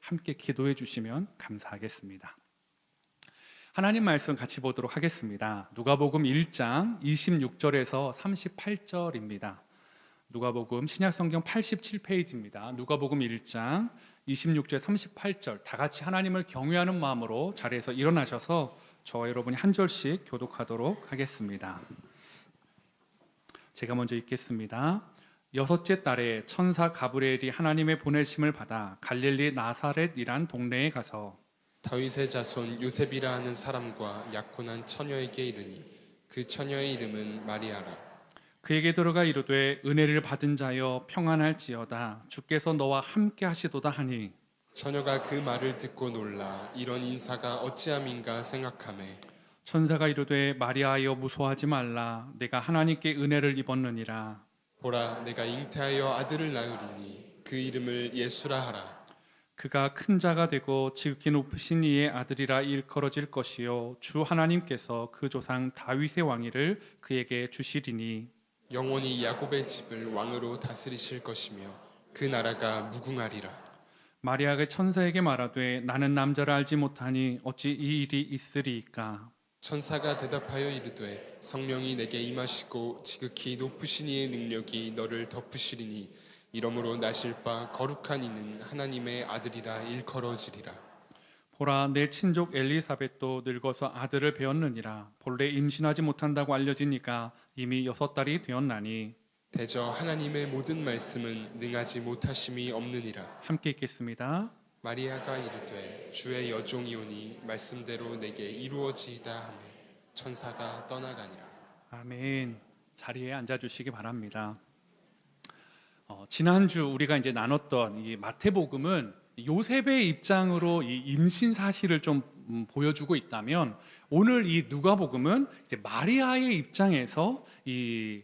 함께 기도해 주시면 감사하겠습니다. 하나님 말씀 같이 보도록 하겠습니다. 누가복음 1장 26절에서 38절입니다. 누가복음 신약성경 87페이지입니다. 누가복음 1장 26절 38절 다 같이 하나님을 경외하는 마음으로 자리에서 일어나셔서 저와 여러분이 한 절씩 교독하도록 하겠습니다. 제가 먼저 읽겠습니다. 여섯째 달에 천사 가브리엘이 하나님의 보내심을 받아 갈릴리 나사렛이란 동네에 가서 다윗의 자손 요셉이라 하는 사람과 약혼한 처녀에게 이르니 그 처녀의 이름은 마리아라. 그에게 들어가 이르되 은혜를 받은 자여 평안할지어다 주께서 너와 함께 하시도다 하니 처녀가 그 말을 듣고 놀라 이런 인사가 어찌함인가 생각하매 천사가 이르되 마리아여 무소하지 말라 내가 하나님께 은혜를 입었느니라. 보라 내가 잉태하여 아들을 낳으리니 그 이름을 예수라 하라. 그가 큰 자가 되고 지극히 높으신 이의 아들이라 일컬어질 것이요 주 하나님께서 그 조상 다윗의 왕위를 그에게 주시리니 영원히 야곱의 집을 왕으로 다스리실 것이며 그 나라가 무궁하리라. 마리아가 천사에게 말하되 나는 남자를 알지 못하니 어찌 이 일이 있으리이까. 천사가 대답하여 이르되 성령이 내게 임하시고 지극히 높으신 이의 능력이 너를 덮으시리니 이러므로 나실 바 거룩한 이는 하나님의 아들이라 일컬어지리라. 보라 내 친족 엘리사벳도 늙어서 아들을 배었느니라. 본래 임신하지 못한다고 알려지니까 이미 6달이 되었나니 대저 하나님의 모든 말씀은 능하지 못하심이 없느니라. 함께 읽겠습니다. 마리아가 이르되 주의 여종이오니 말씀대로 내게 이루어지이다 하매 천사가 떠나가니라. 아멘. 자리에 앉아주시기 바랍니다. 지난주 우리가 이제 나눴던 이 마태복음은 요셉의 입장으로 이 임신 사실을 좀 보여주고 있다면 오늘 이 누가복음은 이제 마리아의 입장에서 이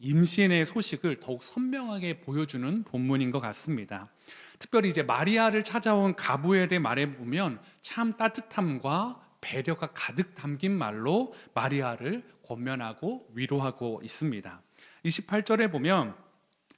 임신의 소식을 더욱 선명하게 보여주는 본문인 것 같습니다. 특별히 이제 마리아를 찾아온 가브리엘의 말에 보면 참 따뜻함과 배려가 가득 담긴 말로 마리아를 권면하고 위로하고 있습니다. 28절에 보면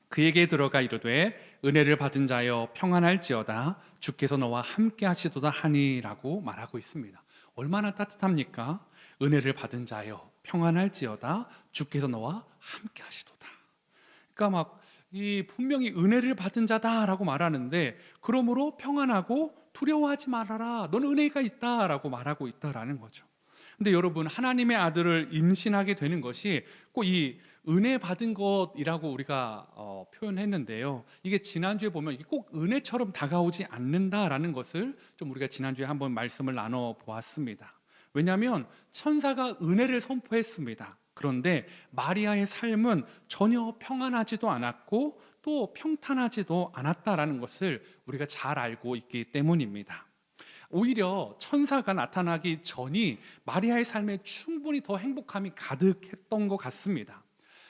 그에게 들어가 이르되 은혜를 받은 자여 평안할지어다 주께서 너와 함께 하시도다 하니라고 말하고 있습니다. 얼마나 따뜻합니까? 은혜를 받은 자여 평안할지어다 주께서 너와 함께 하시도다. 그러니까 분명히 은혜를 받은 자다라고 말하는데 그러므로 평안하고 두려워하지 말아라. 너는 은혜가 있다라고 말하고 있다라는 거죠. 근데 여러분 하나님의 아들을 임신하게 되는 것이 꼭 이 은혜 받은 것이라고 우리가 표현했는데요. 이게 지난주에 보면 이게 꼭 은혜처럼 다가오지 않는다라는 것을 좀 우리가 지난주에 한번 말씀을 나눠 보았습니다. 왜냐하면 천사가 은혜를 선포했습니다. 그런데 마리아의 삶은 전혀 평안하지도 않았고 또 평탄하지도 않았다라는 것을 우리가 잘 알고 있기 때문입니다. 오히려 천사가 나타나기 전이 마리아의 삶에 충분히 더 행복함이 가득했던 것 같습니다.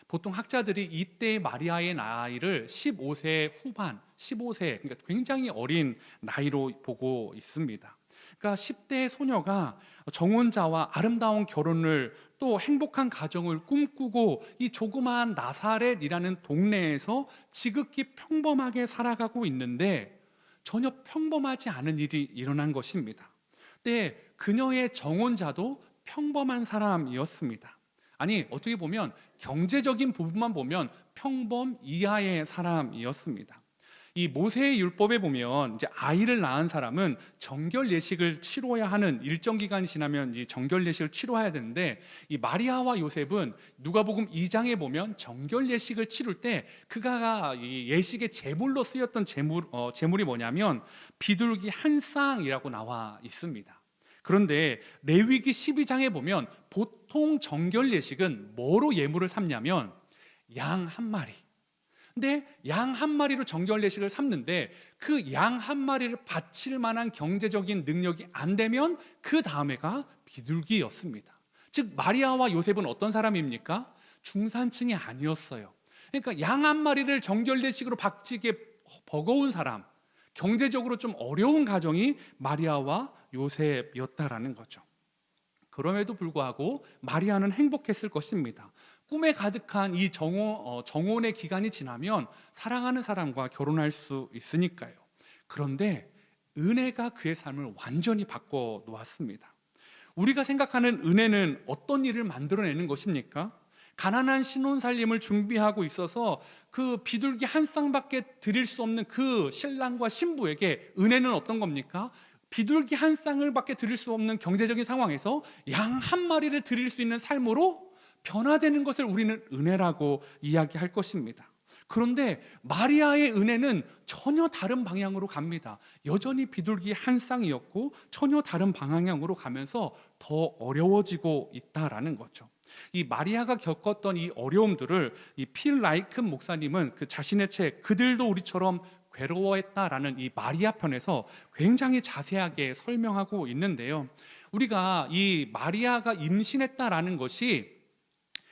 보통 학자들이 이때 마리아의 나이를 15세 후반, 15세, 그러니까 굉장히 어린 나이로 보고 있습니다. 그러니까 10대 소녀가 정혼자와 아름다운 결혼을 또 행복한 가정을 꿈꾸고 이 조그마한 나사렛이라는 동네에서 지극히 평범하게 살아가고 있는데 전혀 평범하지 않은 일이 일어난 것입니다. 근데 그녀의 정혼자도 평범한 사람이었습니다. 아니 어떻게 보면 경제적인 부분만 보면 평범 이하의 사람이었습니다. 이 모세의 율법에 보면 이제 아이를 낳은 사람은 정결 예식을 치러야 하는 일정 기간이 지나면 이제 정결 예식을 치러야 되는데 이 마리아와 요셉은 누가복음 2장에 보면 정결 예식을 치를 때 그가 이 예식의 제물로 쓰였던 제물이 뭐냐면 비둘기 한 쌍이라고 나와 있습니다. 그런데 레위기 12장에 보면 보통 정결 예식은 뭐로 예물을 삼냐면 양 한 마리. 근데 양 한 마리로 정결 예식을 삼는데 그 양 한 마리를 바칠 만한 경제적인 능력이 안 되면 그 다음에가 비둘기였습니다. 즉 마리아와 요셉은 어떤 사람입니까? 중산층이 아니었어요. 그러니까 양 한 마리를 정결 예식으로 바치기에 버거운 사람, 경제적으로 좀 어려운 가정이 마리아와 요셉이었다라는 거죠. 그럼에도 불구하고 마리아는 행복했을 것입니다. 꿈에 가득한 이 정혼의 기간이 지나면 사랑하는 사람과 결혼할 수 있으니까요. 그런데 은혜가 그의 삶을 완전히 바꿔 놓았습니다. 우리가 생각하는 은혜는 어떤 일을 만들어내는 것입니까? 가난한 신혼살림을 준비하고 있어서 그 비둘기 한 쌍밖에 드릴 수 없는 그 신랑과 신부에게 은혜는 어떤 겁니까? 비둘기 한 쌍을 밖에 드릴 수 없는 경제적인 상황에서 양 한 마리를 드릴 수 있는 삶으로 변화되는 것을 우리는 은혜라고 이야기할 것입니다. 그런데 마리아의 은혜는 전혀 다른 방향으로 갑니다. 여전히 비둘기 한 쌍이었고 전혀 다른 방향으로 가면서 더 어려워지고 있다라는 거죠. 이 마리아가 겪었던 이 어려움들을 이 필 라이큰 목사님은 그 자신의 책 그들도 우리처럼 괴로워했다라는 이 마리아 편에서 굉장히 자세하게 설명하고 있는데요. 우리가 이 마리아가 임신했다라는 것이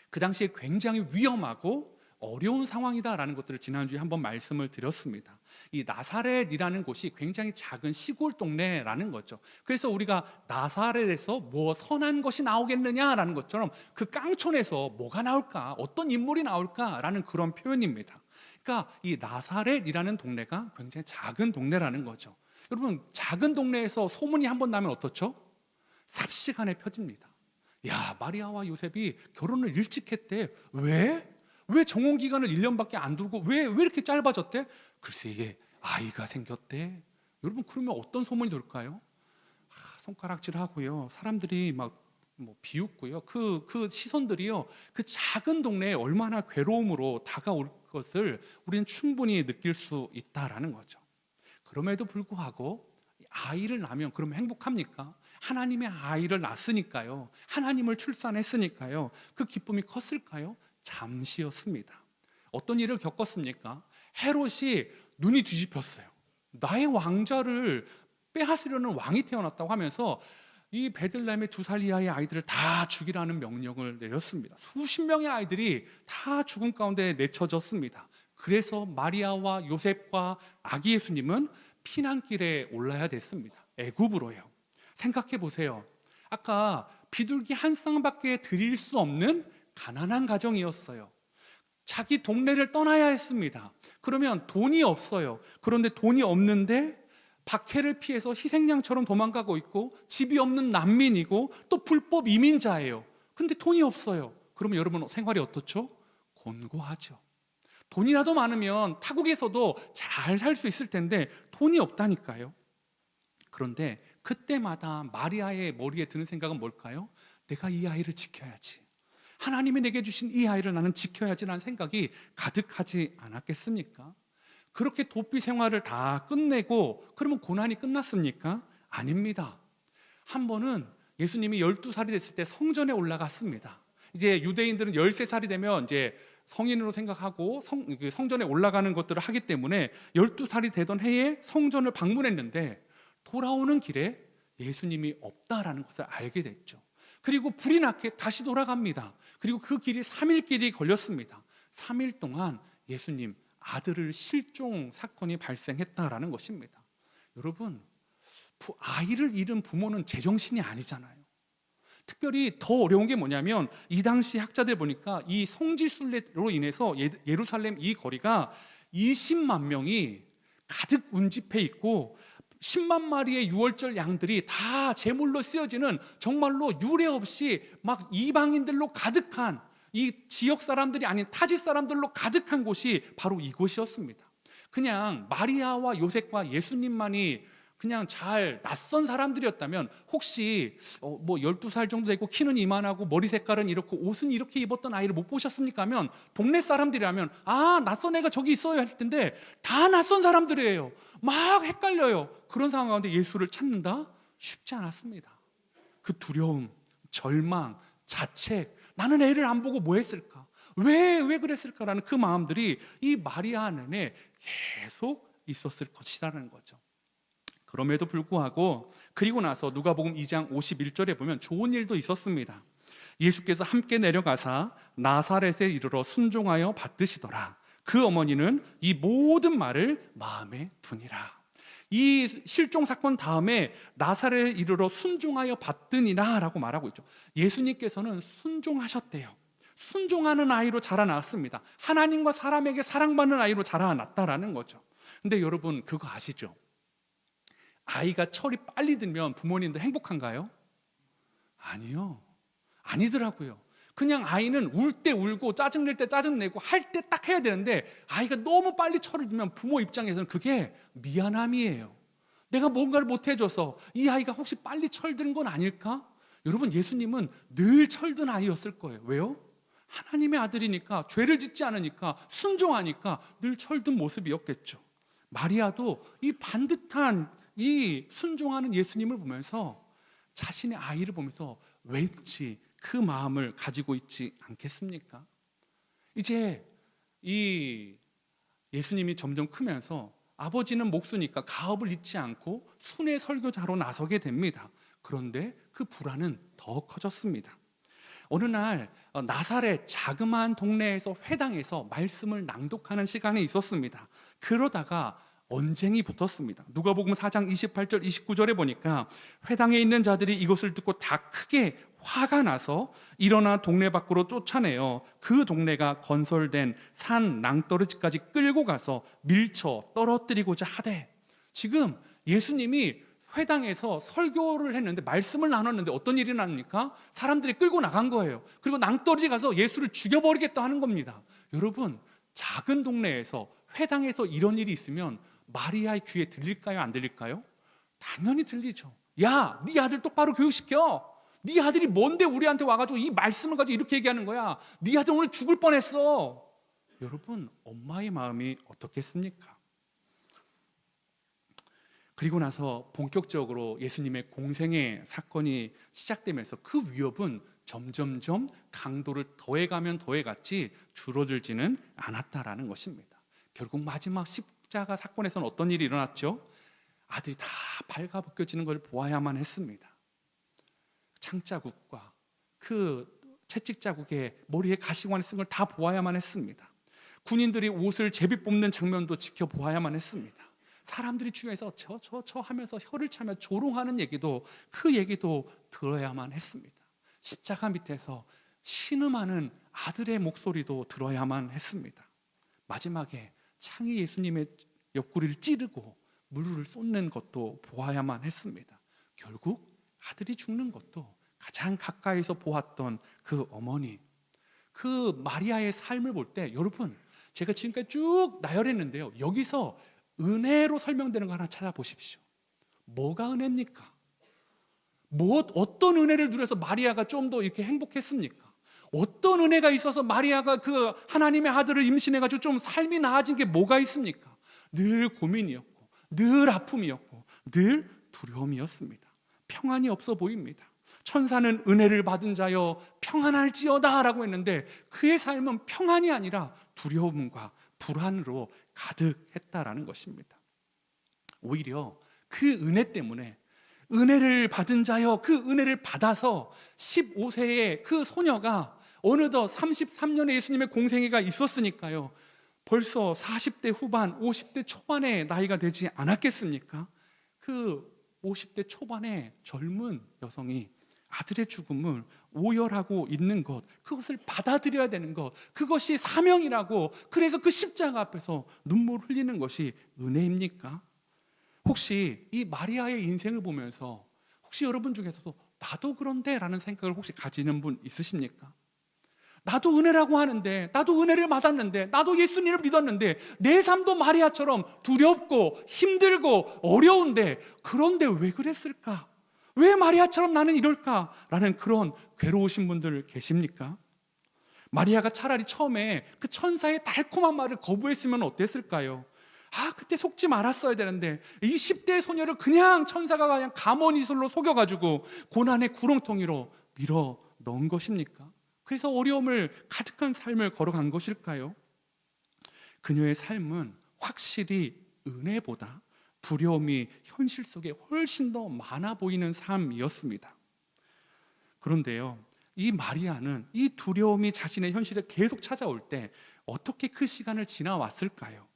그 당시에 굉장히 위험하고 어려운 상황이다라는 것들을 지난주에 한번 말씀을 드렸습니다. 이 나사렛이라는 곳이 굉장히 작은 시골 동네라는 거죠. 그래서 우리가 나사렛에서 뭐 선한 것이 나오겠느냐라는 것처럼 그 깡촌에서 뭐가 나올까, 어떤 인물이 나올까라는 그런 표현입니다. 그러니까 이 나사렛이라는 동네가 굉장히 작은 동네라는 거죠. 여러분, 작은 동네에서 소문이 한번 나면 어떻죠? 삽시간에 펴집니다. 야, 마리아와 요셉이 결혼을 일찍 했대. 왜 정혼 기간을 1년밖에 안 두고 왜 이렇게 짧아졌대? 글쎄, 이게 아이가 생겼대. 여러분, 그러면 어떤 소문이 돌까요? 손가락질하고요. 사람들이 막 비웃고요. 그 시선들이요. 그 작은 동네에 얼마나 괴로움으로 다가올 것을 우리는 충분히 느낄 수 있다라는 거죠. 그럼에도 불구하고 아이를 낳으면 그러면 행복합니까? 하나님의 아이를 낳았으니까요. 하나님을 출산했으니까요. 그 기쁨이 컸을까요? 잠시였습니다. 어떤 일을 겪었습니까? 헤롯이 눈이 뒤집혔어요. 나의 왕자를 빼앗으려는 왕이 태어났다고 하면서 이 베들레헴의 2살 이하의 아이들을 다 죽이라는 명령을 내렸습니다. 수십 명의 아이들이 다 죽음 가운데 내쳐졌습니다. 그래서 마리아와 요셉과 아기 예수님은 피난길에 올라야 됐습니다. 애굽으로요. 생각해 보세요. 아까 비둘기 한 쌍밖에 드릴 수 없는 가난한 가정이었어요. 자기 동네를 떠나야 했습니다. 그러면 돈이 없어요. 그런데 돈이 없는데 박해를 피해서 희생양처럼 도망가고 있고 집이 없는 난민이고 또 불법 이민자예요. 근데 돈이 없어요. 그러면 여러분 생활이 어떻죠? 곤고하죠. 돈이라도 많으면 타국에서도 잘 살 수 있을 텐데 돈이 없다니까요. 그런데 그때마다 마리아의 머리에 드는 생각은 뭘까요? 내가 이 아이를 지켜야지. 하나님이 내게 주신 이 아이를 나는 지켜야지라는 생각이 가득하지 않았겠습니까? 그렇게 도피 생활을 다 끝내고 그러면 고난이 끝났습니까? 아닙니다. 한 번은 예수님이 12살이 됐을 때 성전에 올라갔습니다. 이제 유대인들은 13살이 되면 이제 성인으로 생각하고 성전에 올라가는 것들을 하기 때문에 12살이 되던 해에 성전을 방문했는데 돌아오는 길에 예수님이 없다라는 것을 알게 됐죠. 그리고 불이 나게 다시 돌아갑니다. 그리고 그 길이 3일 길이 걸렸습니다. 3일 동안 예수님 아들을 실종 사건이 발생했다라는 것입니다. 여러분, 아이를 잃은 부모는 제정신이 아니잖아요. 특별히 더 어려운 게 뭐냐면 이 당시 학자들 보니까 이 성지순례로 인해서 예루살렘 이 거리가 20만 명이 가득 운집해 있고 10만 마리의 유월절 양들이 다 제물로 쓰여지는 정말로 유례 없이 막 이방인들로 가득한 이 지역 사람들이 아닌 타지 사람들로 가득한 곳이 바로 이곳이었습니다. 그냥 마리아와 요셉과 예수님만이 그냥 잘 낯선 사람들이었다면 혹시 12살 정도 되고 키는 이만하고 머리 색깔은 이렇고 옷은 이렇게 입었던 아이를 못 보셨습니까? 하면 동네 사람들이라면 낯선 애가 저기 있어요 할 텐데 다 낯선 사람들이에요. 막 헷갈려요. 그런 상황 가운데 예수를 찾는다? 쉽지 않았습니다. 그 두려움, 절망, 자책, 나는 애를 안 보고 뭐 했을까? 왜 그랬을까라는 그 마음들이 이 마리아 안에 계속 있었을 것이라는 거죠. 그럼에도 불구하고 그리고 나서 누가복음 2장 51절에 보면 좋은 일도 있었습니다. 예수께서 함께 내려가사 나사렛에 이르러 순종하여 받드시더라. 그 어머니는 이 모든 말을 마음에 두니라. 이 실종 사건 다음에 나사렛에 이르러 순종하여 받드니라 라고 말하고 있죠. 예수님께서는 순종하셨대요. 순종하는 아이로 자라났습니다. 하나님과 사람에게 사랑받는 아이로 자라났다라는 거죠. 근데 여러분 그거 아시죠? 아이가 철이 빨리 들면 부모님도 행복한가요? 아니요. 아니더라고요. 그냥 아이는 울 때 울고 짜증낼 때 짜증내고 할 때 딱 해야 되는데 아이가 너무 빨리 철을 들면 부모 입장에서는 그게 미안함이에요. 내가 뭔가를 못 해줘서 이 아이가 혹시 빨리 철든 건 아닐까? 여러분, 예수님은 늘 철든 아이였을 거예요. 왜요? 하나님의 아들이니까, 죄를 짓지 않으니까, 순종하니까 늘 철든 모습이었겠죠. 마리아도 이 반듯한 이 순종하는 예수님을 보면서 자신의 아이를 보면서 왠지 그 마음을 가지고 있지 않겠습니까? 이제 이 예수님이 점점 크면서 아버지는 목수니까 가업을 잊지 않고 순회 설교자로 나서게 됩니다. 그런데 그 불안은 더 커졌습니다. 어느 날 나사렛 자그마한 동네에서 회당에서 말씀을 낭독하는 시간이 있었습니다. 그러다가 언쟁이 붙었습니다. 누가복음 4장 28절 29절에 보니까 회당에 있는 자들이 이것을 듣고 다 크게 화가 나서 일어나 동네 밖으로 쫓아내어 그 동네가 건설된 산 낭떠러지까지 끌고 가서 밀쳐 떨어뜨리고자 하되, 지금 예수님이 회당에서 설교를 했는데 말씀을 나눴는데 어떤 일이 나니까 사람들이 끌고 나간 거예요. 그리고 낭떠러지 가서 예수를 죽여버리겠다 하는 겁니다. 여러분, 작은 동네에서 회당에서 이런 일이 있으면 마리아의 귀에 들릴까요? 안 들릴까요? 당연히 들리죠. 야, 네 아들 똑바로 교육시켜. 네 아들이 뭔데 우리한테 와가지고 이 말씀을 가지고 이렇게 얘기하는 거야. 네 아들 오늘 죽을 뻔했어. 여러분, 엄마의 마음이 어떻겠습니까? 그리고 나서 본격적으로 예수님의 공생의 사건이 시작되면서 그 위협은 점점점 강도를 더해가면 더해갔지 줄어들지는 않았다라는 것입니다. 결국 마지막 십자가 사건에서는 어떤 일이 일어났죠? 아들이 다 발가벗겨지는 걸 보아야만 했습니다. 창자국과 그 채찍 자국에 머리에 가시관을 쓴 걸 다 보아야만 했습니다. 군인들이 옷을 제비 뽑는 장면도 지켜보아야만 했습니다. 사람들이 주위에서 저 하면서 혀를 차며 조롱하는 얘기도, 그 얘기도 들어야만 했습니다. 십자가 밑에서 신음하는 아들의 목소리도 들어야만 했습니다. 마지막에 창이 예수님의 옆구리를 찌르고 물을 쏟는 것도 보아야만 했습니다. 결국 아들이 죽는 것도 가장 가까이서 보았던 그 어머니, 그 마리아의 삶을 볼 때, 여러분, 제가 지금까지 쭉 나열했는데요, 여기서 은혜로 설명되는 거 하나 찾아보십시오. 뭐가 은혜입니까? 어떤 은혜를 누려서 마리아가 좀 더 이렇게 행복했습니까? 어떤 은혜가 있어서 마리아가 그 하나님의 아들을 임신해가지고 좀 삶이 나아진 게 뭐가 있습니까? 늘 고민이었고, 늘 아픔이었고, 늘 두려움이었습니다. 평안이 없어 보입니다. 천사는 은혜를 받은 자여 평안할지어다 라고 했는데 그의 삶은 평안이 아니라 두려움과 불안으로 가득했다라는 것입니다. 오히려 그 은혜 때문에, 은혜를 받은 자여, 그 은혜를 받아서 15세의 그 소녀가 어느덧 33년의 예수님의 공생애가 있었으니까요, 벌써 40대 후반, 50대 초반의 나이가 되지 않았겠습니까? 그 50대 초반의 젊은 여성이 아들의 죽음을 오열하고 있는 것, 그것을 받아들여야 되는 것, 그것이 사명이라고, 그래서 그 십자가 앞에서 눈물 흘리는 것이 은혜입니까? 혹시 이 마리아의 인생을 보면서 혹시 여러분 중에서도 나도 그런데 라는 생각을 혹시 가지는 분 있으십니까? 나도 은혜라고 하는데, 나도 은혜를 받았는데, 나도 예수님을 믿었는데 내 삶도 마리아처럼 두렵고 힘들고 어려운데, 그런데 왜 그랬을까? 왜 마리아처럼 나는 이럴까? 라는 그런 괴로우신 분들 계십니까? 마리아가 차라리 처음에 그 천사의 달콤한 말을 거부했으면 어땠을까요? 그때 속지 말았어야 되는데, 이 10대 소녀를 그냥 천사가 그냥 감언이설로 속여가지고 고난의 구렁텅이로 밀어 넣은 것입니까? 그래서 어려움을 가득한 삶을 걸어간 것일까요? 그녀의 삶은 확실히 은혜보다 두려움이 현실 속에 훨씬 더 많아 보이는 삶이었습니다. 그런데요, 이 마리아는 이 두려움이 자신의 현실에 계속 찾아올 때 어떻게 그 시간을 지나왔을까요?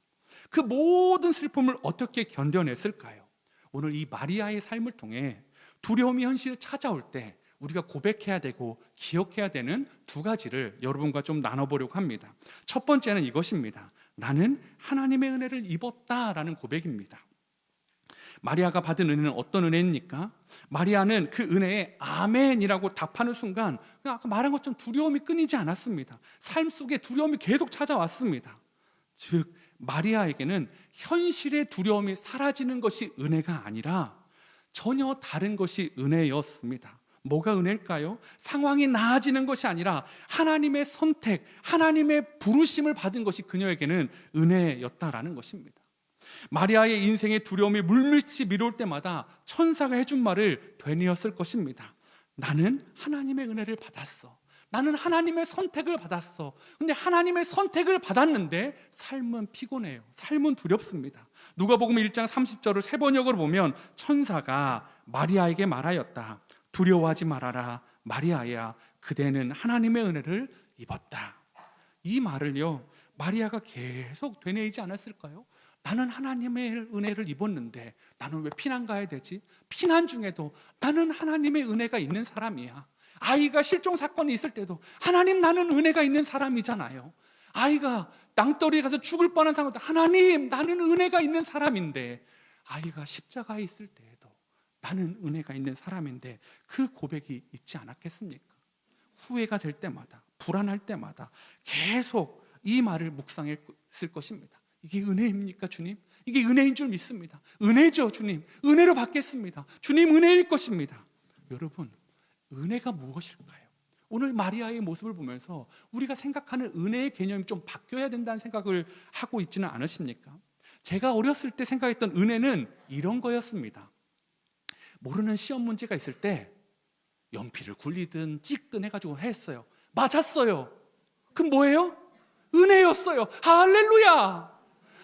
그 모든 슬픔을 어떻게 견뎌냈을까요? 오늘 이 마리아의 삶을 통해 두려움이 현실에 찾아올 때 우리가 고백해야 되고 기억해야 되는 두 가지를 여러분과 좀 나눠보려고 합니다. 첫 번째는 이것입니다. 나는 하나님의 은혜를 입었다라는 고백입니다. 마리아가 받은 은혜는 어떤 은혜입니까? 마리아는 그 은혜에 아멘이라고 답하는 순간 그냥 아까 말한 것처럼 두려움이 끊이지 않았습니다. 삶 속에 두려움이 계속 찾아왔습니다. 즉 마리아에게는 현실의 두려움이 사라지는 것이 은혜가 아니라 전혀 다른 것이 은혜였습니다. 뭐가 은혜일까요? 상황이 나아지는 것이 아니라 하나님의 선택, 하나님의 부르심을 받은 것이 그녀에게는 은혜였다라는 것입니다. 마리아의 인생의 두려움이 물밀듯이 밀어올 때마다 천사가 해준 말을 되뇌었을 것입니다. 나는 하나님의 은혜를 받았어. 나는 하나님의 선택을 받았어. 근데 하나님의 선택을 받았는데 삶은 피곤해요. 삶은 두렵습니다. 누가복음 1장 30절을 세 번역으로 보면 천사가 마리아에게 말하였다. 두려워하지 말아라. 마리아야, 그대는 하나님의 은혜를 입었다. 이 말을요, 마리아가 계속 되뇌이지 않았을까요? 나는 하나님의 은혜를 입었는데 나는 왜 피난 가야 되지? 피난 중에도 나는 하나님의 은혜가 있는 사람이야. 아이가 실종 사건이 있을 때도 하나님, 나는 은혜가 있는 사람이잖아요. 아이가 낭떠러리에 가서 죽을 뻔한 상황도 하나님, 나는 은혜가 있는 사람인데, 아이가 십자가에 있을 때에도 나는 은혜가 있는 사람인데, 그 고백이 있지 않았겠습니까? 후회가 될 때마다, 불안할 때마다 계속 이 말을 묵상했을 것입니다. 이게 은혜입니까, 주님? 이게 은혜인 줄 믿습니다. 은혜죠, 주님. 은혜로 받겠습니다. 주님, 은혜일 것입니다. 여러분, 은혜가 무엇일까요? 오늘 마리아의 모습을 보면서 우리가 생각하는 은혜의 개념이 좀 바뀌어야 된다는 생각을 하고 있지는 않으십니까? 제가 어렸을 때 생각했던 은혜는 이런 거였습니다. 모르는 시험 문제가 있을 때 연필을 굴리든 찍든 해가지고 했어요. 맞았어요. 그럼 뭐예요? 은혜였어요. 할렐루야!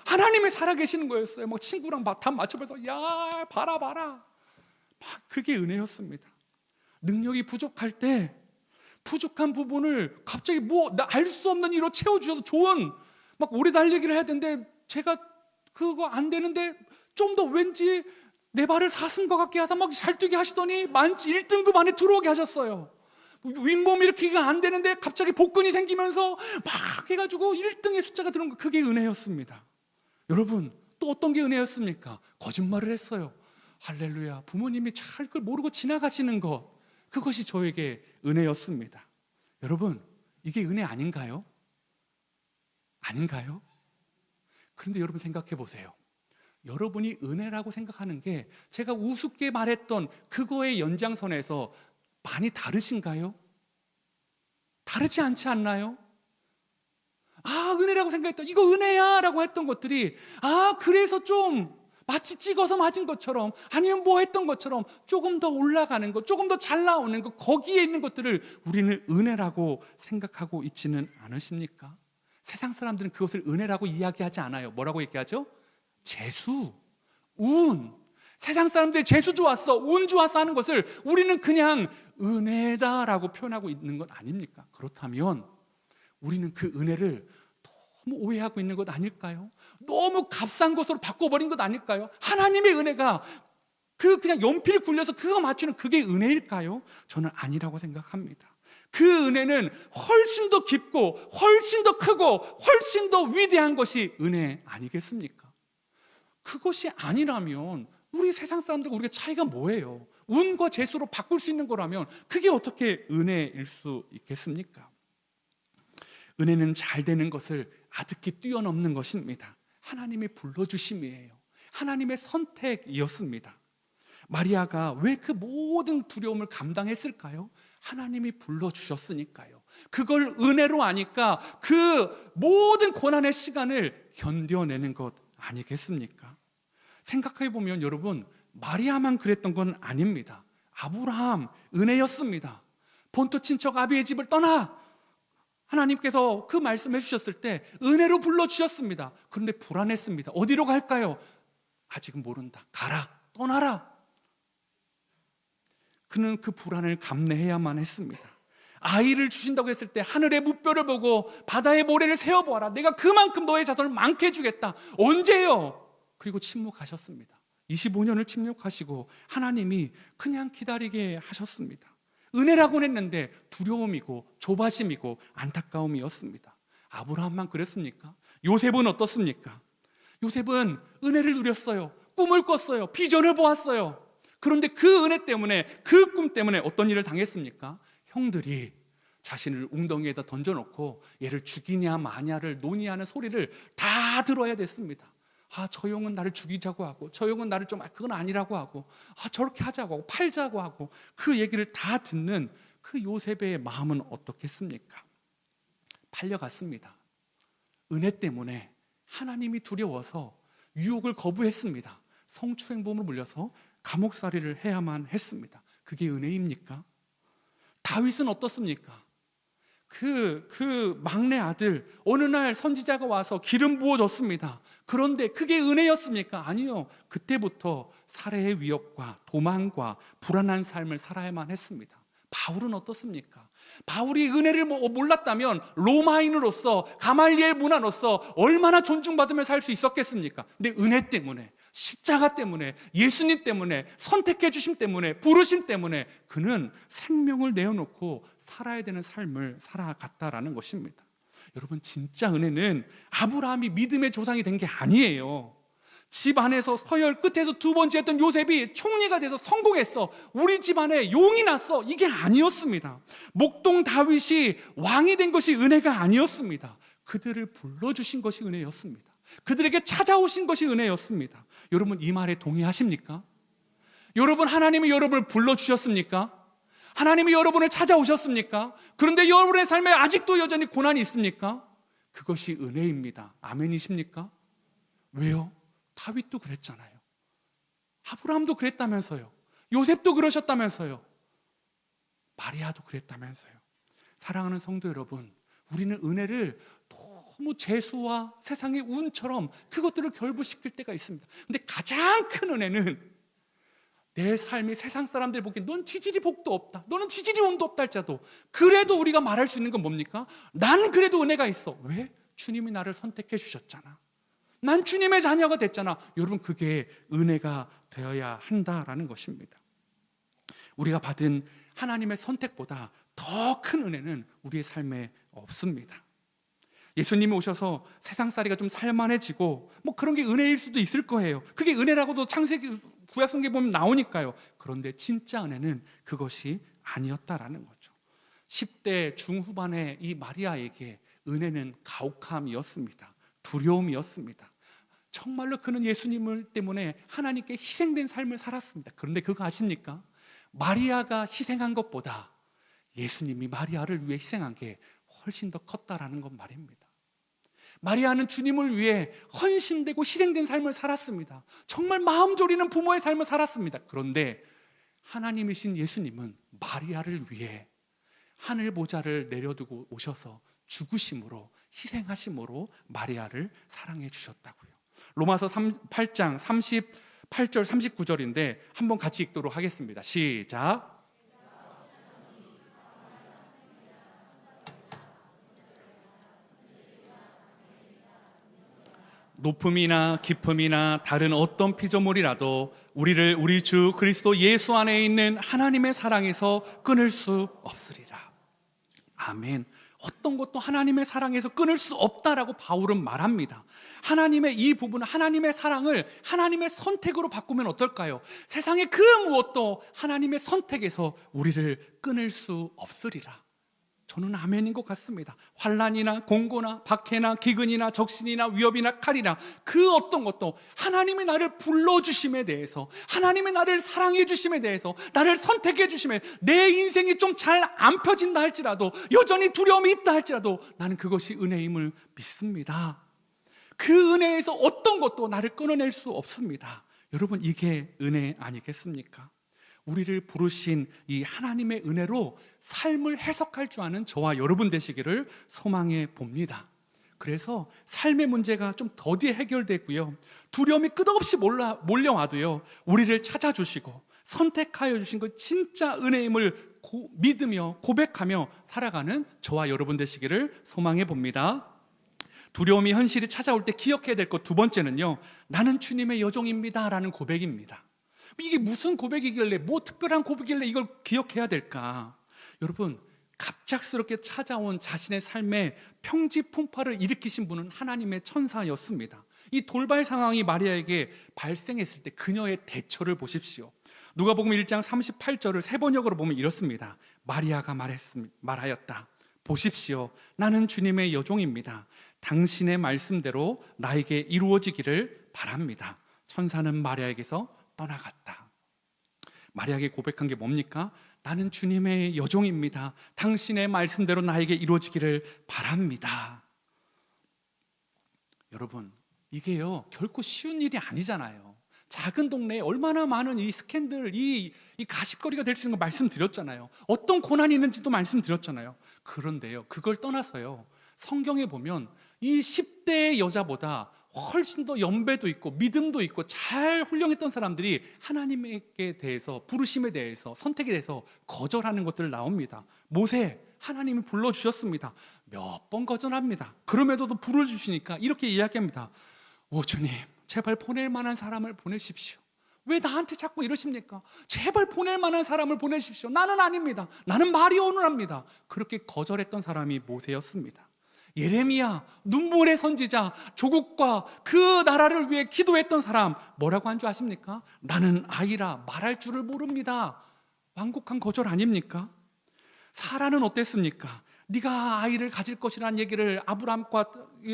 하나님이 살아계시는 거였어요. 막 친구랑 답 맞춰봐서 야, 봐라. 그게 은혜였습니다. 능력이 부족할 때 부족한 부분을 갑자기 나 알 수 없는 일로 채워주셔서 좋은, 막 오래 달리기를 해야 되는데 제가 그거 안 되는데 좀 더 왠지 내 발을 사슴과 같게 하사 막 잘 뛰게 하시더니 1등급 안에 들어오게 하셨어요. 윗몸 일으키기가 안 되는데 갑자기 복근이 생기면서 막 해가지고 1등의 숫자가 들어온 거, 그게 은혜였습니다. 여러분, 또 어떤 게 은혜였습니까? 거짓말을 했어요. 할렐루야. 부모님이 잘 그걸 모르고 지나가시는 것, 그것이 저에게 은혜였습니다. 여러분, 이게 은혜 아닌가요? 아닌가요? 그런데 여러분 생각해 보세요. 여러분이 은혜라고 생각하는 게 제가 우습게 말했던 그거의 연장선에서 많이 다르신가요? 다르지 않지 않나요? 은혜라고 생각했던, 이거 은혜야 라고 했던 것들이 그래서 좀 마치 찍어서 맞은 것처럼, 아니면 뭐 했던 것처럼 조금 더 올라가는 것, 조금 더 잘 나오는 것, 거기에 있는 것들을 우리는 은혜라고 생각하고 있지는 않으십니까? 세상 사람들은 그것을 은혜라고 이야기하지 않아요. 뭐라고 얘기하죠? 재수, 운. 세상 사람들이 재수 좋았어, 운 좋았어 하는 것을 우리는 그냥 은혜다라고 표현하고 있는 것 아닙니까? 그렇다면 우리는 그 은혜를 너무 오해하고 있는 것 아닐까요? 너무 값싼 것으로 바꿔버린 것 아닐까요? 하나님의 은혜가 그냥 연필 굴려서 그거 맞추는 그게 은혜일까요? 저는 아니라고 생각합니다. 그 은혜는 훨씬 더 깊고 훨씬 더 크고 훨씬 더 위대한 것이 은혜 아니겠습니까? 그것이 아니라면 우리 세상 사람들과 우리가 차이가 뭐예요? 운과 재수로 바꿀 수 있는 거라면 그게 어떻게 은혜일 수 있겠습니까? 은혜는 잘 되는 것을 아득히 뛰어넘는 것입니다. 하나님의 불러주심이에요. 하나님의 선택이었습니다. 마리아가 왜 그 모든 두려움을 감당했을까요? 하나님이 불러주셨으니까요. 그걸 은혜로 아니까 그 모든 고난의 시간을 견뎌내는 것 아니겠습니까? 생각해보면 여러분, 마리아만 그랬던 건 아닙니다. 아브라함 은혜였습니다. 본토 친척 아비의 집을 떠나, 하나님께서 그 말씀해 주셨을 때 은혜로 불러주셨습니다. 그런데 불안했습니다. 어디로 갈까요? 아직은 모른다. 가라, 떠나라. 그는 그 불안을 감내해야만 했습니다. 아이를 주신다고 했을 때 하늘의 무뼈를 보고 바다의 모래를 세어보아라. 내가 그만큼 너의 자손을 많게 해주겠다. 언제요? 그리고 침묵하셨습니다. 25년을 침묵하시고 하나님이 그냥 기다리게 하셨습니다. 은혜라고는 했는데 두려움이고 조바심이고 안타까움이었습니다. 아브라함만 그랬습니까? 요셉은 어떻습니까? 요셉은 은혜를 누렸어요. 꿈을 꿨어요. 비전을 보았어요. 그런데 그 은혜 때문에, 그 꿈 때문에 어떤 일을 당했습니까? 형들이 자신을 웅덩이에다 던져놓고 얘를 죽이냐 마냐를 논의하는 소리를 다 들어야 됐습니다. 저 형은 나를 죽이자고 하고, 저 형은 나를 좀 그건 아니라고 하고, 저렇게 하자고 하고, 팔자고 하고, 그 얘기를 다 듣는 그 요셉의 마음은 어떻겠습니까? 팔려갔습니다. 은혜 때문에 하나님이 두려워서 유혹을 거부했습니다. 성추행범으로 물려서 감옥살이를 해야만 했습니다. 그게 은혜입니까? 다윗은 어떻습니까? 그 막내 아들, 어느 날 선지자가 와서 기름 부어줬습니다. 그런데 그게 은혜였습니까? 아니요. 그때부터 살해의 위협과 도망과 불안한 삶을 살아야만 했습니다. 바울은 어떻습니까? 바울이 은혜를 몰랐다면 로마인으로서, 가말리엘 문화로서 얼마나 존중받으며 살 수 있었겠습니까? 근데 은혜 때문에, 십자가 때문에, 예수님 때문에, 선택해 주심 때문에, 부르심 때문에 그는 생명을 내어놓고 살아야 되는 삶을 살아갔다라는 것입니다. 여러분, 진짜 은혜는 아브라함이 믿음의 조상이 된 게 아니에요. 집 안에서 서열 끝에서 두 번째였던 요셉이 총리가 돼서 성공했어, 우리 집안에 용이 났어, 이게 아니었습니다. 목동 다윗이 왕이 된 것이 은혜가 아니었습니다. 그들을 불러주신 것이 은혜였습니다. 그들에게 찾아오신 것이 은혜였습니다. 여러분, 이 말에 동의하십니까? 여러분, 하나님이 여러분을 불러주셨습니까? 하나님이 여러분을 찾아오셨습니까? 그런데 여러분의 삶에 아직도 여전히 고난이 있습니까? 그것이 은혜입니다. 아멘이십니까? 왜요? 다윗도 그랬잖아요. 아브라함도 그랬다면서요. 요셉도 그러셨다면서요. 마리아도 그랬다면서요. 사랑하는 성도 여러분, 우리는 은혜를 너무 재수와 세상의 운처럼 그것들을 결부시킬 때가 있습니다. 근데 가장 큰 은혜는 내 삶이 세상 사람들이 보기엔 넌 지질이 복도 없다, 너는 지질이 운도 없다 할지라도, 그래도 우리가 말할 수 있는 건 뭡니까? 난 그래도 은혜가 있어. 왜? 주님이 나를 선택해 주셨잖아. 난 주님의 자녀가 됐잖아. 여러분, 그게 은혜가 되어야 한다라는 것입니다. 우리가 받은 하나님의 선택보다 더 큰 은혜는 우리의 삶에 없습니다. 예수님이 오셔서 세상살이가 좀 살만해지고 그런 게 은혜일 수도 있을 거예요. 그게 은혜라고도 창세기 구약성경에 보면 나오니까요. 그런데 진짜 은혜는 그것이 아니었다라는 거죠. 10대 중후반의 이 마리아에게 은혜는 가혹함이었습니다. 두려움이었습니다. 정말로 그는 예수님을 때문에 하나님께 희생된 삶을 살았습니다. 그런데 그거 아십니까? 마리아가 희생한 것보다 예수님이 마리아를 위해 희생한 게 훨씬 더 컸다라는 건 말입니다. 마리아는 주님을 위해 헌신되고 희생된 삶을 살았습니다. 정말 마음 졸이는 부모의 삶을 살았습니다. 그런데 하나님이신 예수님은 마리아를 위해 하늘 보좌를 내려두고 오셔서 죽으심으로, 희생하심으로 마리아를 사랑해 주셨다고요. 로마서 8장 38절 39절인데 한번 같이 읽도록 하겠습니다. 시작. 높음이나 깊음이나 다른 어떤 피조물이라도 우리를 우리 주 그리스도 예수 안에 있는 하나님의 사랑에서 끊을 수 없으리라. 아멘. 어떤 것도 하나님의 사랑에서 끊을 수 없다라고 바울은 말합니다. 하나님의 이 부분은, 하나님의 사랑을 하나님의 선택으로 바꾸면 어떨까요? 세상의 그 무엇도 하나님의 선택에서 우리를 끊을 수 없으리라. 저는 아멘인 것 같습니다. 환난이나 공고나 박해나 기근이나 적신이나 위협이나 칼이나 그 어떤 것도 하나님이 나를 불러주심에 대해서, 하나님이 나를 사랑해 주심에 대해서, 나를 선택해 주심에, 내 인생이 좀 잘 안 펴진다 할지라도, 여전히 두려움이 있다 할지라도 나는 그것이 은혜임을 믿습니다. 그 은혜에서 어떤 것도 나를 끊어낼 수 없습니다. 여러분, 이게 은혜 아니겠습니까? 우리를 부르신 이 하나님의 은혜로 삶을 해석할 줄 아는 저와 여러분 되시기를 소망해 봅니다. 그래서 삶의 문제가 좀 더디 해결되고요, 두려움이 끝없이 몰려와도요, 우리를 찾아주시고 선택하여 주신 그 진짜 은혜임을 믿으며 고백하며 살아가는 저와 여러분 되시기를 소망해 봅니다. 두려움이 현실이 찾아올 때 기억해야 될 것 두 번째는요, 나는 주님의 여종입니다 라는 고백입니다. 이게 무슨 고백이길래, 뭐 특별한 고백이길래 이걸 기억해야 될까? 여러분, 갑작스럽게 찾아온 자신의 삶에 평지풍파를 일으키신 분은 하나님의 천사였습니다. 이 돌발 상황이 마리아에게 발생했을 때 그녀의 대처를 보십시오. 누가복음 1장 38절을 새 번역으로 보면 이렇습니다. 마리아가 말하였다. 보십시오. 나는 주님의 여종입니다. 당신의 말씀대로 나에게 이루어지기를 바랍니다. 천사는 마리아에게서 떠나갔다. 마리아에게 고백한 게 뭡니까? 나는 주님의 여종입니다. 당신의 말씀대로 나에게 이루어지기를 바랍니다. 여러분, 이게요 결코 쉬운 일이 아니잖아요. 작은 동네에 얼마나 많은 이 스캔들, 이 가십거리가 될 수 있는 거 말씀드렸잖아요. 어떤 고난이 있는지도 말씀드렸잖아요. 그런데요, 그걸 떠나서요, 성경에 보면 이 10대의 여자보다 훨씬 더 연배도 있고 믿음도 있고 잘 훌륭했던 사람들이 하나님께 대해서, 부르심에 대해서, 선택에 대해서 거절하는 것들 나옵니다. 모세, 하나님이 불러주셨습니다. 몇 번 거절합니다. 그럼에도 불러주시니까 이렇게 이야기합니다. 오 주님, 제발 보낼 만한 사람을 보내십시오. 왜 나한테 자꾸 이러십니까? 제발 보낼 만한 사람을 보내십시오. 나는 아닙니다. 나는 말이 오늘합니다. 그렇게 거절했던 사람이 모세였습니다. 예레미야, 눈물의 선지자, 조국과 그 나라를 위해 기도했던 사람, 뭐라고 한 줄 아십니까? 나는 아이라 말할 줄을 모릅니다. 완곡한 거절 아닙니까? 사라는 어땠습니까? 네가 아이를 가질 것이라는 얘기를, 아브라함과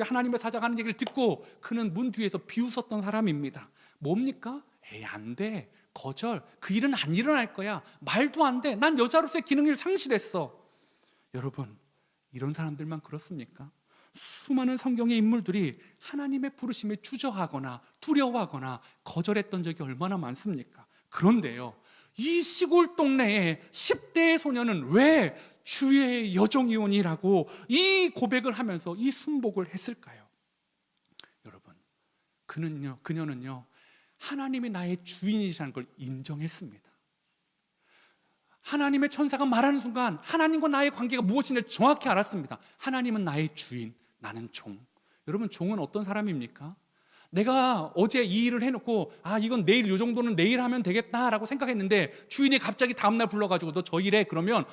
하나님의 사자가 하는 얘기를 듣고 그는 문 뒤에서 비웃었던 사람입니다. 뭡니까? 에이, 안 돼. 거절. 그 일은 안 일어날 거야. 말도 안 돼. 난 여자로서의 기능을 상실했어. 여러분, 이런 사람들만 그렇습니까? 수많은 성경의 인물들이 하나님의 부르심에 주저하거나 두려워하거나 거절했던 적이 얼마나 많습니까? 그런데요, 이 시골 동네에 10대의 소녀는 왜 주의 여종이오니라고 이 고백을 하면서 이 순복을 했을까요? 여러분, 그녀는요 하나님이 나의 주인이라는 걸 인정했습니다. 하나님의 천사가 말하는 순간 하나님과 나의 관계가 무엇인지 정확히 알았습니다. 하나님은 나의 주인, 나는 종. 여러분, 종은 어떤 사람입니까? 내가 어제 이 일을 해놓고 이건 내일, 이 정도는 내일 하면 되겠다라고 생각했는데 주인이 갑자기 다음날 불러가지고 너 저 일해. 그러면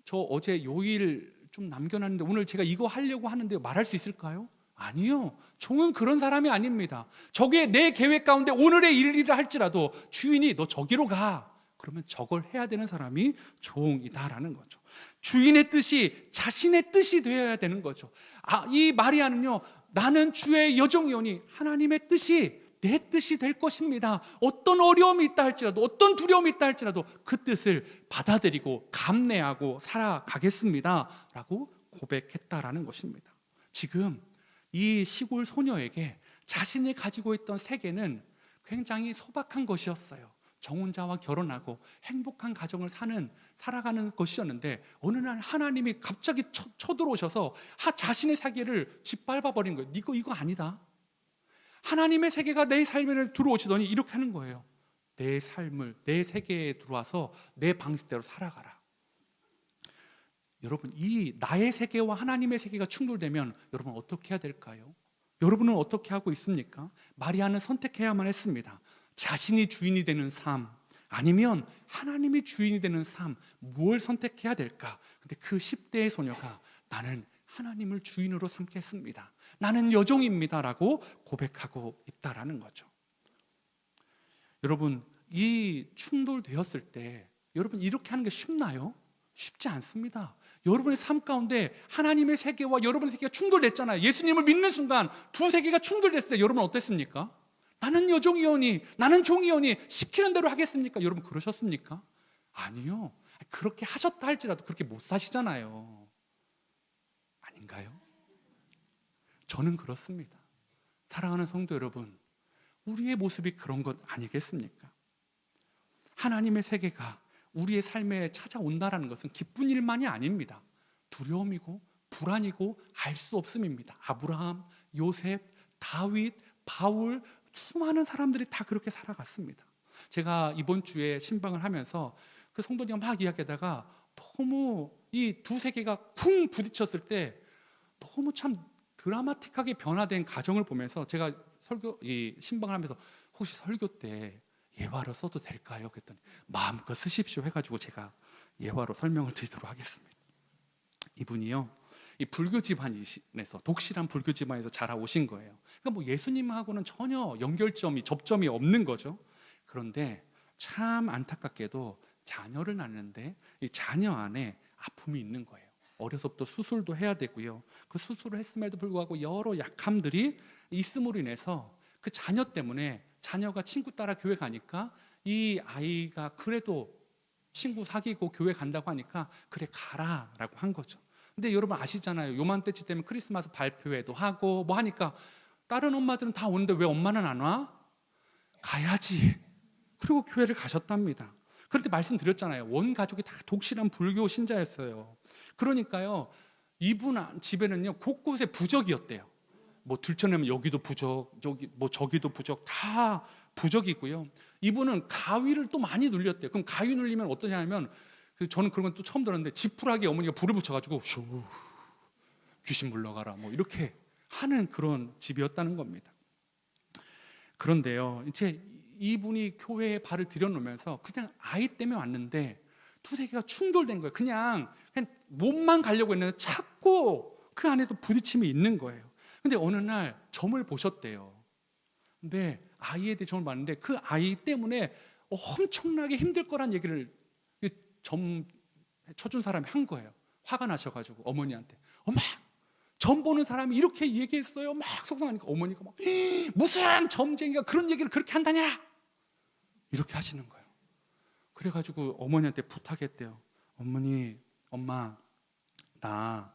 저 어제 요 일 좀 남겨놨는데 오늘 제가 이거 하려고 하는데 말할 수 있을까요? 아니요. 종은 그런 사람이 아닙니다. 저게 내 계획 가운데 오늘의 일이라 할지라도 주인이 너 저기로 가. 그러면 저걸 해야 되는 사람이 종이다라는 거죠. 주인의 뜻이 자신의 뜻이 되어야 되는 거죠. 이 마리아는요, 나는 주의 여종이오니 하나님의 뜻이 내 뜻이 될 것입니다. 어떤 어려움이 있다 할지라도, 어떤 두려움이 있다 할지라도 그 뜻을 받아들이고 감내하고 살아가겠습니다 라고 고백했다라는 것입니다. 지금 이 시골 소녀에게 자신이 가지고 있던 세계는 굉장히 소박한 것이었어요. 정혼자와 결혼하고 행복한 가정을 살아가는 것이었는데 어느 날 하나님이 갑자기 쳐들어오셔서 자신의 세계를 짓밟아버린 거예요. 이거 아니다. 하나님의 세계가 내 삶에 들어오시더니 이렇게 하는 거예요. 내 삶을, 내 세계에 들어와서 내 방식대로 살아가라. 여러분, 이 나의 세계와 하나님의 세계가 충돌되면 여러분 어떻게 해야 될까요? 여러분은 어떻게 하고 있습니까? 마리아는 선택해야만 했습니다. 자신이 주인이 되는 삶, 아니면 하나님이 주인이 되는 삶, 무엇을 선택해야 될까? 근데 그 10대의 소녀가 나는 하나님을 주인으로 삼겠습니다. 나는 여종입니다라고 고백하고 있다라는 거죠. 여러분, 이 충돌되었을 때 여러분 이렇게 하는 게 쉽나요? 쉽지 않습니다. 여러분의 삶 가운데 하나님의 세계와 여러분의 세계가 충돌됐잖아요. 예수님을 믿는 순간 두 세계가 충돌됐어요. 여러분 어땠습니까? 나는 여종이오니, 나는 종이오니 시키는 대로 하겠습니까? 여러분 그러셨습니까? 아니요. 그렇게 하셨다 할지라도 그렇게 못 사시잖아요. 아닌가요? 저는 그렇습니다. 사랑하는 성도 여러분, 우리의 모습이 그런 것 아니겠습니까? 하나님의 세계가 우리의 삶에 찾아온다는 것은 기쁜 일만이 아닙니다. 두려움이고 불안이고 알 수 없음입니다. 아브라함, 요셉, 다윗, 바울, 수많은 사람들이 다 그렇게 살아갔습니다. 제가 이번 주에 신방을 하면서 그 성도님과 막 이야기하다가 너무 이 두 세계가 쿵 부딪혔을 때 너무 참 드라마틱하게 변화된 가정을 보면서 제가 신방을 하면서 혹시 설교 때 예화로 써도 될까요? 그랬더니 마음껏 쓰십시오 해가지고 제가 예화로 설명을 드리도록 하겠습니다. 이분이요, 이 불교 집안에서 독실한 불교 집안에서 자라오신 거예요. 그러니까 뭐 예수님하고는 전혀 연결점이 접점이 없는 거죠. 그런데 참 안타깝게도 자녀를 낳는데 이 자녀 안에 아픔이 있는 거예요. 어려서부터 수술도 해야 되고요. 그 수술을 했음에도 불구하고 여러 약함들이 있음으로 인해서 그 자녀 때문에 자녀가 친구 따라 교회 가니까 이 아이가 그래도 친구 사귀고 교회 간다고 하니까 그래 가라라고 한 거죠. 근데 여러분 아시잖아요. 요맘때쯤 되면 크리스마스 발표회도 하고 뭐 하니까 다른 엄마들은 다 오는데 왜 엄마는 안 와? 가야지. 그리고 교회를 가셨답니다. 그런데 말씀드렸잖아요. 온 가족이 다 독실한 불교 신자였어요. 그러니까요, 이분 집에는요 곳곳에 부적이었대요. 뭐 들춰내면 여기도 부적, 저기도 부적, 다 부적이고요. 이분은 가위를 또 많이 눌렸대요. 그럼 가위 눌리면 어떠냐면, 저는 그런 건 또 처음 들었는데 지푸라기 어머니가 불을 붙여가지고 슈, 귀신 물러가라 뭐 이렇게 하는 그런 집이었다는 겁니다. 그런데요, 이제 이분이 교회에 발을 들여놓으면서 그냥 아이 때문에 왔는데 두세 개가 충돌된 거예요. 그냥 몸만 가려고 했는데 자꾸 그 안에서 부딪힘이 있는 거예요. 근데 어느 날 점을 보셨대요. 근데 아이에 대해 점을 봤는데 그 아이 때문에 엄청나게 힘들 거란 얘기를 점 쳐준 사람이 한 거예요. 화가 나셔가지고 어머니한테, 엄마 점 보는 사람이 이렇게 얘기했어요. 막 속상하니까 어머니가 막 무슨 점쟁이가 그런 얘기를 그렇게 한다냐 이렇게 하시는 거예요. 그래가지고 어머니한테 부탁했대요. 어머니, 엄마, 나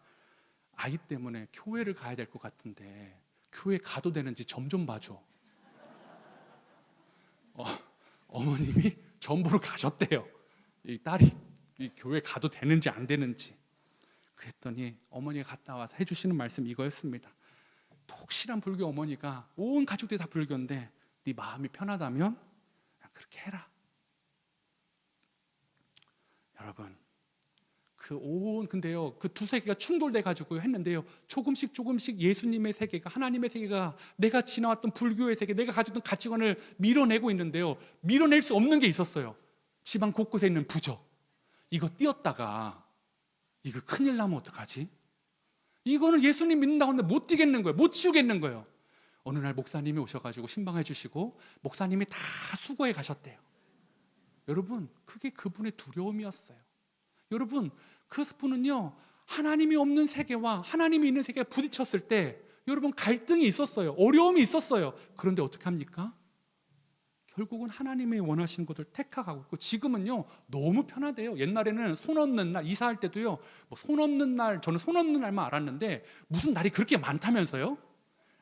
아이 때문에 교회를 가야 될 것 같은데 교회 가도 되는지 점 좀 봐줘. 어머님이 점 보러 가셨대요. 이 딸이 이 교회 가도 되는지 안 되는지. 그랬더니 어머니가 갔다 와서 해주시는 말씀이 이거였습니다. 독실한 불교 어머니가 온 가족들이 다 불교인데 네 마음이 편하다면 그렇게 해라. 여러분, 근데요, 그 두 세계가 충돌돼 가지고 했는데요, 조금씩 예수님의 세계가, 하나님의 세계가, 내가 지나왔던 불교의 세계, 내가 가졌던 가치관을 밀어내고 있는데요, 밀어낼 수 없는 게 있었어요. 집안 곳곳에 있는 부적. 이거 띄었다가 이거 큰일 나면 어떡하지? 이거는 예수님 믿는다고 하는데 못 띄겠는 거예요. 못 치우겠는 거예요. 어느 날 목사님이 오셔가지고 신방해 주시고 목사님이 다 수고해 가셨대요. 여러분, 그게 그분의 두려움이었어요. 여러분, 그분은요, 하나님이 없는 세계와 하나님이 있는 세계에 부딪혔을 때 여러분 갈등이 있었어요. 어려움이 있었어요. 그런데 어떻게 합니까? 결국은 하나님의 원하시는 것을 택하고 있고, 지금은요 너무 편하대요. 옛날에는 손 없는 날, 이사할 때도요 손 없는 날, 저는 손 없는 날만 알았는데 무슨 날이 그렇게 많다면서요?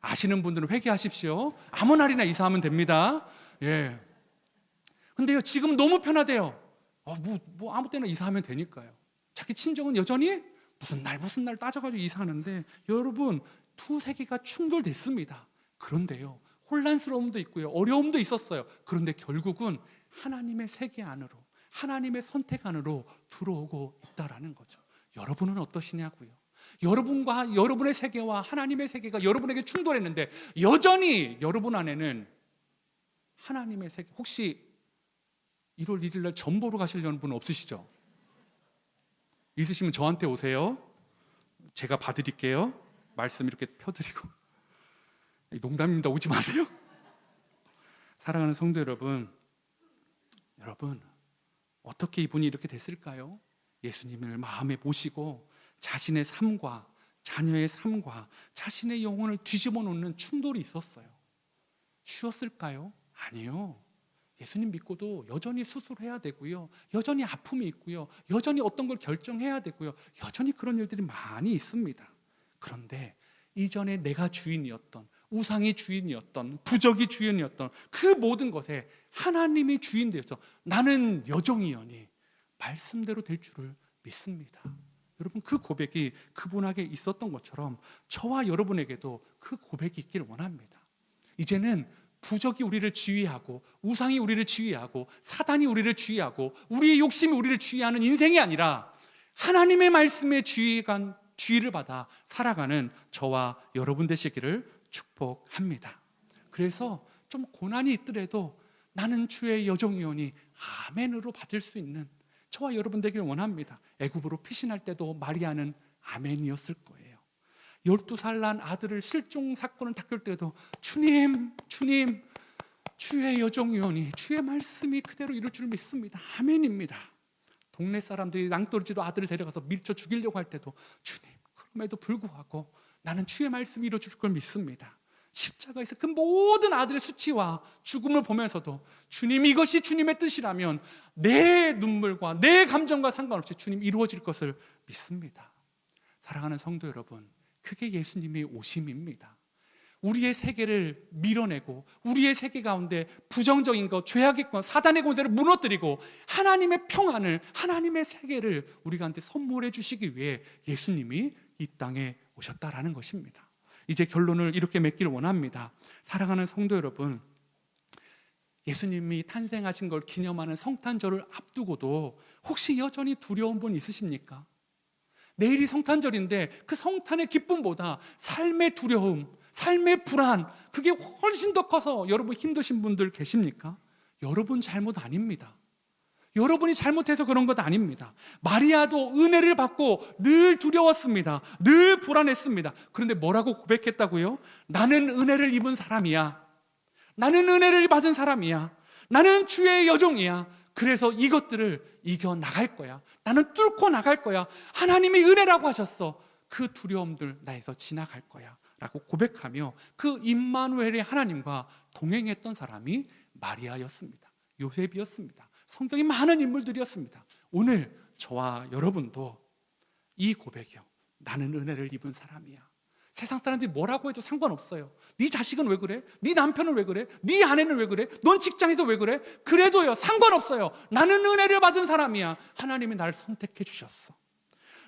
아시는 분들은 회개하십시오. 아무 날이나 이사하면 됩니다. 예. 근데요 지금 너무 편하대요. 뭐 아무 때나 이사하면 되니까요. 자기 친정은 여전히 무슨 날 따져가지고 이사하는데, 여러분 두 세계가 충돌됐습니다. 그런데요 혼란스러움도 있고요, 어려움도 있었어요. 그런데 결국은 하나님의 세계 안으로, 하나님의 선택 안으로 들어오고 있다라는 거죠. 여러분은 어떠시냐고요? 여러분과 여러분의 세계와 하나님의 세계가 여러분에게 충돌했는데 여전히 여러분 안에는 하나님의 세계, 혹시 1월 1일 날 점 보러 가시려는 분 없으시죠? 있으시면 저한테 오세요. 제가 봐드릴게요. 말씀 이렇게 펴드리고. 농담입니다. 오지 마세요. 사랑하는 성도 여러분, 어떻게 이분이 이렇게 됐을까요? 예수님을 마음에 모시고 자신의 삶과 자녀의 삶과 자신의 영혼을 뒤집어 놓는 충돌이 있었어요. 쉬웠을까요? 아니요. 예수님 믿고도 여전히 수술해야 되고요, 여전히 아픔이 있고요, 여전히 어떤 걸 결정해야 되고요, 여전히 그런 일들이 많이 있습니다. 그런데 이전에 내가 주인이었던, 우상이 주인이었던, 부적이 주인이었던 그 모든 것에 하나님이 주인 되어서 나는 여종이여니 말씀대로 될 줄을 믿습니다. 여러분, 그 고백이 그분에게 있었던 것처럼 저와 여러분에게도 그 고백이 있기를 원합니다. 이제는 부적이 우리를 지휘하고, 우상이 우리를 지휘하고, 사단이 우리를 지휘하고, 우리의 욕심이 우리를 지휘하는 인생이 아니라 하나님의 말씀에 지휘를 받아 살아가는 저와 여러분 되시기를 축복합니다. 그래서 좀 고난이 있더라도 나는 주의 여종이오니 아멘으로 받을 수 있는 저와 여러분 되기를 원합니다. 애굽으로 피신할 때도 마리아는 아멘이었을 거예요. 12살 난 아들을 실종 사건을 닦을 때도 주님, 주님, 주의 여종이오니 주의 말씀이 그대로 이룰 줄 믿습니다. 아멘입니다. 동네 사람들이 낭떠러지로 아들을 데려가서 밀쳐 죽이려고 할 때도 주님, 그럼에도 불구하고 나는 주의 말씀이 이루어질 걸 믿습니다. 십자가에서 그 모든 아들의 수치와 죽음을 보면서도 주님, 이것이 주님의 뜻이라면 내 눈물과 내 감정과 상관없이 주님 이루어질 것을 믿습니다. 사랑하는 성도 여러분, 그게 예수님의 오심입니다. 우리의 세계를 밀어내고 우리의 세계 가운데 부정적인 것, 죄악의 것, 사단의 권세를 무너뜨리고 하나님의 평안을, 하나님의 세계를 우리 가운데 선물해 주시기 위해 예수님이 이 땅에 오셨다라는 것입니다. 이제 결론을 이렇게 맺길 원합니다. 사랑하는 성도 여러분, 예수님이 탄생하신 걸 기념하는 성탄절을 앞두고도 혹시 여전히 두려운 분 있으십니까? 내일이 성탄절인데 그 성탄의 기쁨보다 삶의 두려움, 삶의 불안, 그게 훨씬 더 커서 여러분 힘드신 분들 계십니까? 여러분 잘못 아닙니다. 여러분이 잘못해서 그런 것 아닙니다. 마리아도 은혜를 받고 늘 두려웠습니다. 늘 불안했습니다. 그런데 뭐라고 고백했다고요? 나는 은혜를 입은 사람이야. 나는 은혜를 받은 사람이야. 나는 주의 여종이야. 그래서 이것들을 이겨나갈 거야. 나는 뚫고 나갈 거야. 하나님이 은혜라고 하셨어. 그 두려움들 나에서 지나갈 거야 라고 고백하며 그 임마누엘의 하나님과 동행했던 사람이 마리아였습니다. 요셉이었습니다. 성경이 많은 인물들이었습니다. 오늘 저와 여러분도 이 고백이요, 나는 은혜를 입은 사람이야. 세상 사람들이 뭐라고 해도 상관없어요. 네 자식은 왜 그래? 네 남편은 왜 그래? 네 아내는 왜 그래? 넌 직장에서 왜 그래? 그래도요, 상관없어요. 나는 은혜를 받은 사람이야. 하나님이 나를 선택해 주셨어.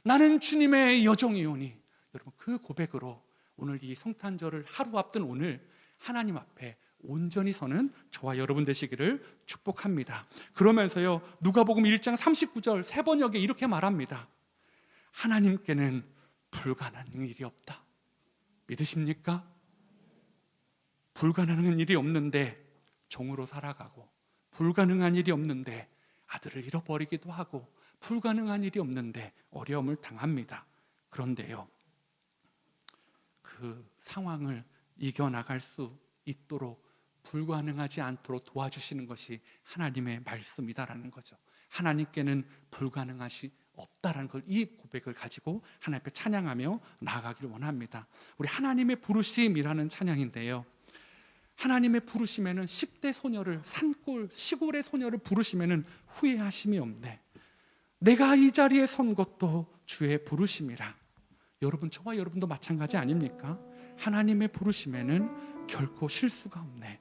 나는 주님의 여종이오니. 여러분, 그 고백으로 오늘 이 성탄절을 하루 앞둔 오늘 하나님 앞에 온전히 서는 저와 여러분 되시기를 축복합니다. 그러면서요, 누가복음 1장 39절 세 번역에 이렇게 말합니다. 하나님께는 불가능한 일이 없다. 믿으십니까? 불가능한 일이 없는데 종으로 살아가고, 불가능한 일이 없는데 아들을 잃어버리기도 하고, 불가능한 일이 없는데 어려움을 당합니다. 그런데요, 그 상황을 이겨나갈 수 있도록 불가능하지 않도록 도와주시는 것이 하나님의 말씀이다라는 거죠. 하나님께는 불가능하시 없다라는 걸, 이 고백을 가지고 하나님 앞에 찬양하며 나아가기를 원합니다. 우리 하나님의 부르심이라는 찬양인데요, 하나님의 부르심에는 10대 소녀를, 산골 시골의 소녀를 부르심에는 후회하심이 없네. 내가 이 자리에 선 것도 주의 부르심이라. 여러분, 저와 여러분도 마찬가지 아닙니까? 하나님의 부르심에는 결코 실수가 없네.